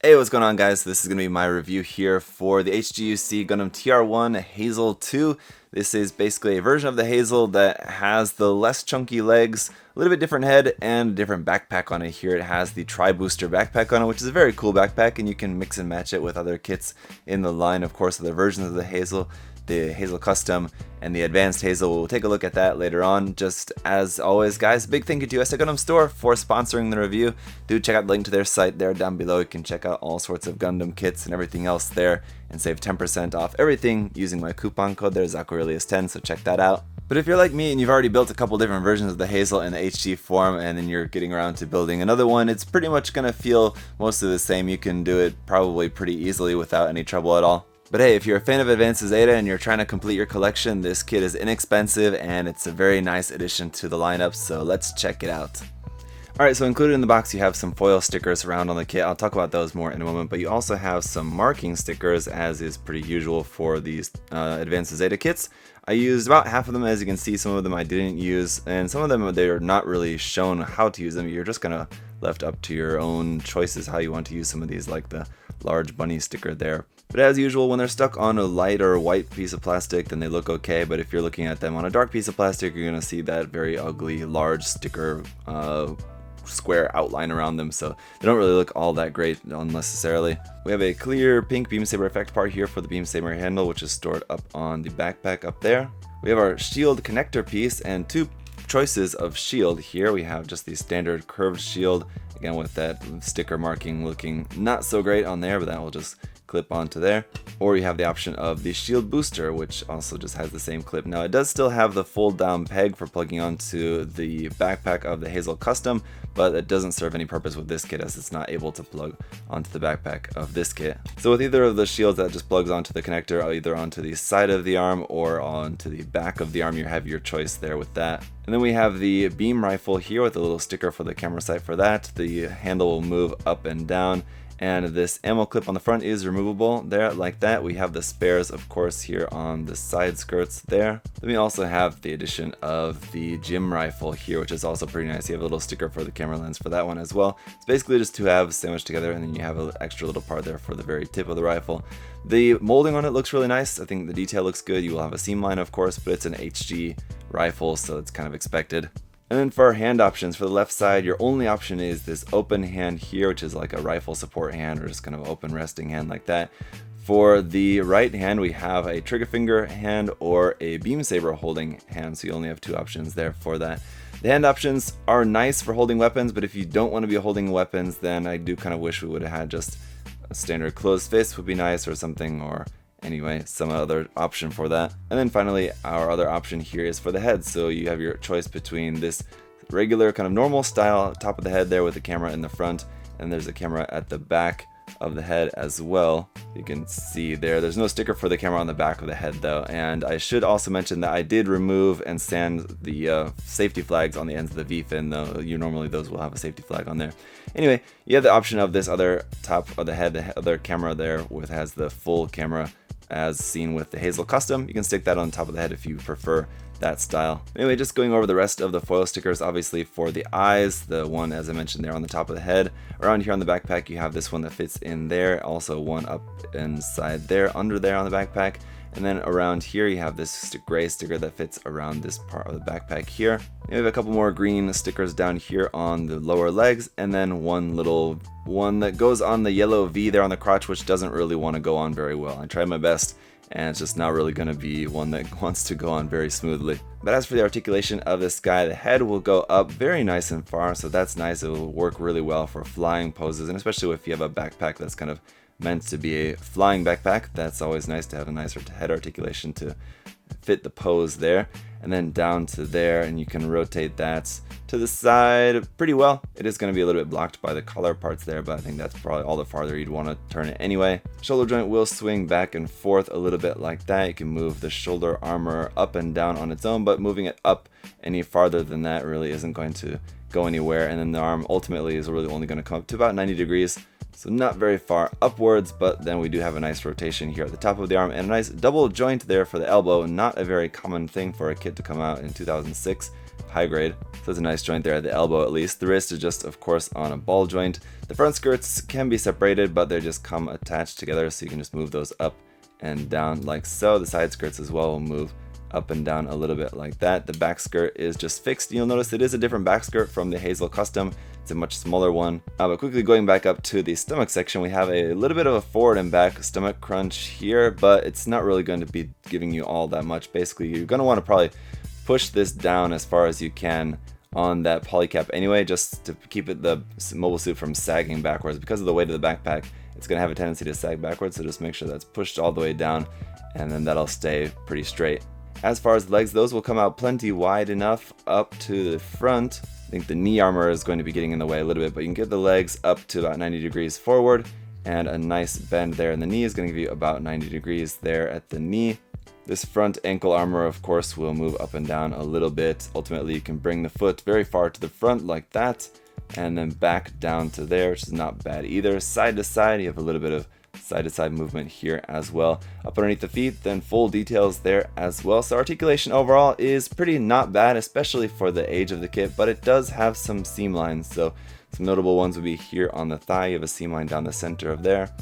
Hey, what's going on, guys? This is going to be my review here for the HGUC Gundam TR-1 Hazel II. This is basically a version of the Hazel that has the less chunky legs, a little bit different head, and a different backpack on it here. It has the Tri-Booster backpack on it, which is a very cool backpack, and you can mix and match it with other kits in the line, of course, other versions of the Hazel Custom, and the Advanced Hazel. We'll take a look at that later on. Just as always, guys, big thank you to US Gundam Store for sponsoring the review. Do check out the link to their site there down below. You can check out all sorts of Gundam kits and everything else there and save 10% off everything using my coupon code there, ZakuAurelius10, so check that out. But if you're like me and you've already built a couple different versions of the Hazel in the HG form and then you're getting around to building another one, it's pretty much going to feel mostly the same. You can do it probably pretty easily without any trouble at all. But hey, if you're a fan of Advance of Zeta and you're trying to complete your collection, this kit is inexpensive and it's a very nice addition to the lineup, so let's check it out. Alright, so included in the box you have some foil stickers around on the kit. I'll talk about those more in a moment, but you also have some marking stickers, as is pretty usual for these Advance of Zeta kits. I used about half of them. As you can see, some of them I didn't use, and some of them they're not really shown how to use them. You're just kind of left up to your own choices how you want to use some of these, like the large bunny sticker there. But as usual, when they're stuck on a light or white piece of plastic, then they look okay, but if you're looking at them on a dark piece of plastic, you're going to see that very ugly large sticker square outline around them, so they don't really look all that great unnecessarily. We have a clear pink beam saber effect part here for the beam saber handle, which is stored up on the backpack up there. We have our shield connector piece and two choices of shield here. We have just the standard curved shield, again with that sticker marking looking not so great on there, but that will just clip onto there. Or you have the option of the shield booster, which also just has the same clip. Now it does still have the fold down peg for plugging onto the backpack of the Hazel Custom, but it doesn't serve any purpose with this kit as it's not able to plug onto the backpack of this kit. So with either of the shields, that just plugs onto the connector, either onto the side of the arm or onto the back of the arm. You have your choice there with that. And then we have the beam rifle here with a little sticker for the camera sight for that. The handle will move up and down, and this ammo clip on the front is removable there like that. We have the spares, of course, here on the side skirts there. Then we also have the addition of the gym rifle here, which is also pretty nice. You have a little sticker for the camera lens for that one as well. It's basically just two halves sandwiched together, and then you have an extra little part there for the very tip of the rifle. The molding on it looks really nice. I think the detail looks good. You will have a seam line, of course, but it's an HG rifle, so it's kind of expected. And then for our hand options, for the left side, your only option is this open hand here, which is like a rifle support hand or just kind of open resting hand like that. For the right hand, we have a trigger finger hand or a beam saber holding hand, so you only have two options there for that. The hand options are nice for holding weapons, but if you don't want to be holding weapons, then I do kind of wish we would have had just a standard closed fist would be nice or something, or anyway, some other option for that. And then finally, our other option here is for the head. So you have your choice between this regular kind of normal style top of the head there with the camera in the front, and there's a camera at the back of the head as well. You can see there's no sticker for the camera on the back of the head though. And I should also mention that I did remove and sand the safety flags on the ends of the V-fin, though normally those will have a safety flag on there. Anyway, you have the option of this other top of the head, the other camera there has the full camera as seen with the Hazel Custom. You can stick that on top of the head if you prefer that style. Anyway, just going over the rest of the foil stickers, obviously for the eyes, the one as I mentioned there on the top of the head. Around here on the backpack you have this one that fits in there, also one up inside there, under there on the backpack. And then around here you have this gray sticker that fits around this part of the backpack here. We have a couple more green stickers down here on the lower legs, and then one little one that goes on the yellow V there on the crotch, which doesn't really want to go on very well. I tried my best, and it's just not really going to be one that wants to go on very smoothly. But as for the articulation of this guy, the head will go up very nice and far, so that's nice. It will work really well for flying poses, and especially if you have a backpack that's kind of meant to be a flying backpack, that's always nice to have a nicer head articulation to fit the pose there. And then down to there, and you can rotate that to the side pretty well. It is going to be a little bit blocked by the collar parts there, but I think that's probably all the farther you'd want to turn it anyway. Shoulder joint will swing back and forth a little bit like that. You can move the shoulder armor up and down on its own, but moving it up any farther than that really isn't going to go anywhere. And then the arm ultimately is really only going to come up to about 90 degrees. So not very far upwards, but then we do have a nice rotation here at the top of the arm and a nice double joint there for the elbow. Not a very common thing for a kit to come out in 2006. high grade. So it's a nice joint there at the elbow at least. The wrist is just, of course, on a ball joint. The front skirts can be separated, but they just come attached together, so you can just move those up and down like so. The side skirts as well will move up and down a little bit like that. The back skirt is just fixed. You'll notice it is a different back skirt from the Hazel Custom. It's a much smaller one. But quickly going back up to the stomach section, we have a little bit of a forward and back stomach crunch here, but it's not really going to be giving you all that much. Basically, you're going to want to probably push this down as far as you can on that polycap anyway, just to keep the mobile suit from sagging backwards. Because of the weight of the backpack, it's going to have a tendency to sag backwards, so just make sure that's pushed all the way down, and then that'll stay pretty straight. As far as the legs, those will come out plenty wide enough up to the front. I think the knee armor is going to be getting in the way a little bit, but you can get the legs up to about 90 degrees forward, and a nice bend there in the knee is going to give you about 90 degrees there at the knee. This front ankle armor, of course, will move up and down a little bit. Ultimately, you can bring the foot very far to the front like that, and then back down to there, which is not bad either. Side to side, you have a little bit of side-to-side movement here as well. Up underneath the feet, then full details there as well. So articulation overall is pretty not bad, especially for the age of the kit, but it does have some seam lines. So some notable ones would be here on the thigh. You have a seam line down the center of there.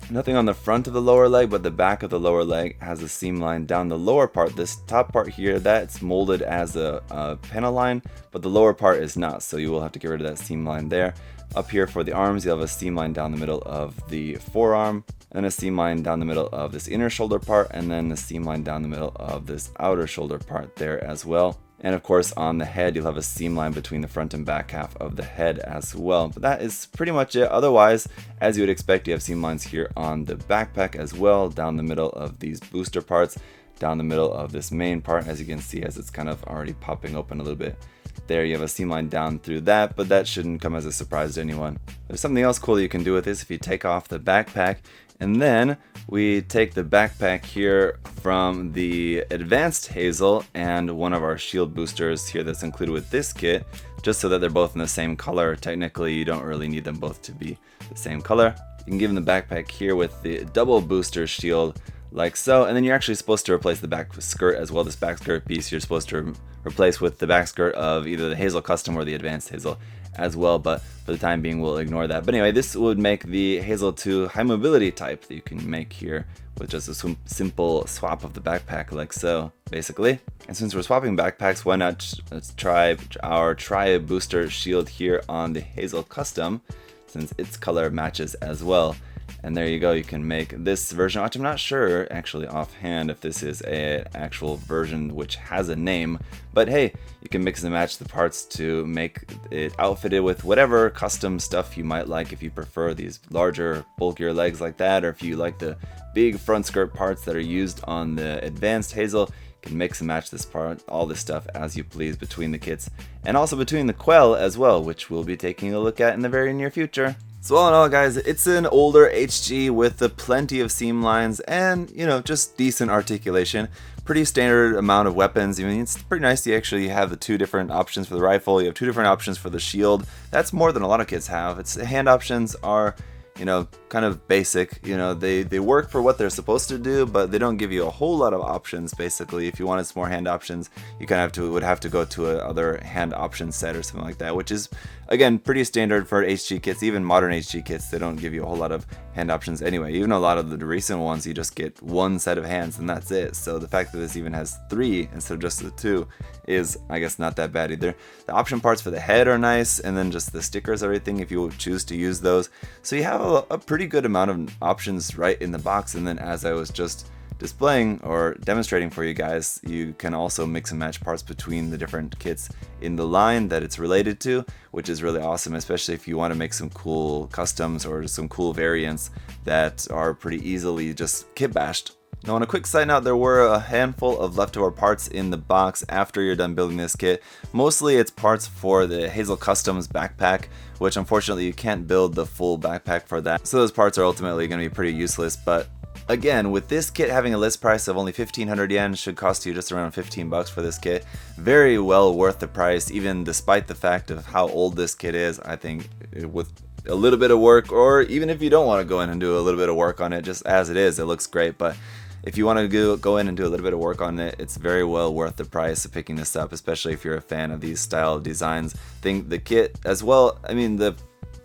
Nothing on the front of the lower leg, but the back of the lower leg has a seam line down the lower part. This top part here, that's molded as a panel line, but the lower part is not, so you will have to get rid of that seam line there. Up here for the arms, you have a seam line down the middle of the forearm, and a seam line down the middle of this inner shoulder part, and then the seam line down the middle of this outer shoulder part there as well. And of course on the head, you'll have a seam line between the front and back half of the head as well. But that is pretty much it. Otherwise, as you would expect, you have seam lines here on the backpack as well, down the middle of these booster parts, down the middle of this main part, as you can see, as it's kind of already popping open a little bit. There you have a seam line down through that, but that shouldn't come as a surprise to anyone. There's something else cool that you can do with this if you take off the backpack. And then we take the backpack here from the Advanced Hazel and one of our shield boosters here that's included with this kit, just so that they're both in the same color. Technically, you don't really need them both to be the same color. You can give them the backpack here with the double booster shield, like so, and then you're actually supposed to replace the back skirt as well. This back skirt piece you're supposed to replace with the back skirt of either the Hazel Custom or the Advanced Hazel as well, but for the time being we'll ignore that. But anyway, this would make the Hazel II high mobility type that you can make here with just a simple swap of the backpack like so, basically. And since we're swapping backpacks, why not let's try our Tri-Booster shield here on the Hazel Custom, since its color matches as well. And there you go, you can make this version, which I'm not sure actually offhand if this is an actual version which has a name, but hey, you can mix and match the parts to make it outfitted with whatever custom stuff you might like. If you prefer these larger, bulkier legs like that, or if you like the big front skirt parts that are used on the Advanced Hazel, you can mix and match this part, all this stuff as you please between the kits, and also between the Quell as well, which we'll be taking a look at in the very near future. So all in all, guys, it's an older HG with plenty of seam lines and, you know, just decent articulation. Pretty standard amount of weapons. I mean, it's pretty nice you actually have the two different options for the rifle. You have two different options for the shield. That's more than a lot of kits have. Its hand options are, you know, kind of basic. You know, they work for what they're supposed to do, but they don't give you a whole lot of options. Basically, if you wanted some more hand options, you kind of would have to go to another hand option set or something like that, which is, again, pretty standard for HG kits. Even modern HG kits, they don't give you a whole lot of hand options anyway. Even a lot of the recent ones, you just get one set of hands and that's it. So the fact that this even has 3 instead of just the 2 is, I guess, not that bad either. The option parts for the head are nice, and then just the stickers, everything, if you choose to use those. So you have a pretty good amount of options right in the box. And then as I was just displaying or demonstrating for you guys, you can also mix and match parts between the different kits in the line that it's related to, which is really awesome, especially if you want to make some cool customs or some cool variants that are pretty easily just kit bashed. Now, on a quick side note, there were a handful of leftover parts in the box after you're done building this kit. Mostly it's parts for the Hazel Customs backpack, which unfortunately you can't build the full backpack for that. So those parts are ultimately going to be pretty useless, but again, with this kit having a list price of only 1,500 yen, should cost you just around 15 bucks for this kit. Very well worth the price, even despite the fact of how old this kit is. I think with a little bit of work, or even if you don't want to go in and do a little bit of work on it, just as it is, it looks great. But if you want to go in and do a little bit of work on it, it's very well worth the price of picking this up, especially if you're a fan of these style of designs. I think the kit as well, I mean, the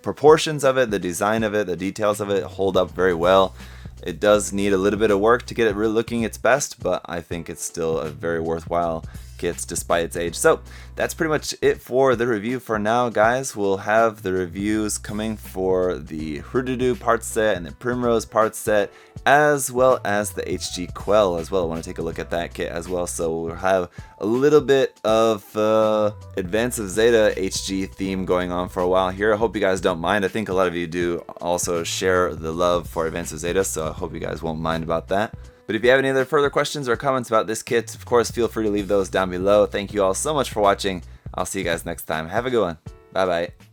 proportions of it, the design of it, the details of it hold up very well. It does need a little bit of work to get it really looking its best, but I think it's still a very worthwhile kit despite its age. So that's pretty much it for the review for now, guys. We'll have the reviews coming for the Hurudu part set and the Primrose part set, as well as the HG Quell as well. I want to take a look at that kit as well. So we'll have a little bit of Advance of Zeta HG theme going on for a while here. I hope you guys don't mind. I think a lot of you do also share the love for Advance of Zeta, so I hope you guys won't mind about that. But if you have any other further questions or comments about this kit, of course, feel free to leave those down below. Thank you all so much for watching. I'll see you guys next time. Have a good one. Bye bye.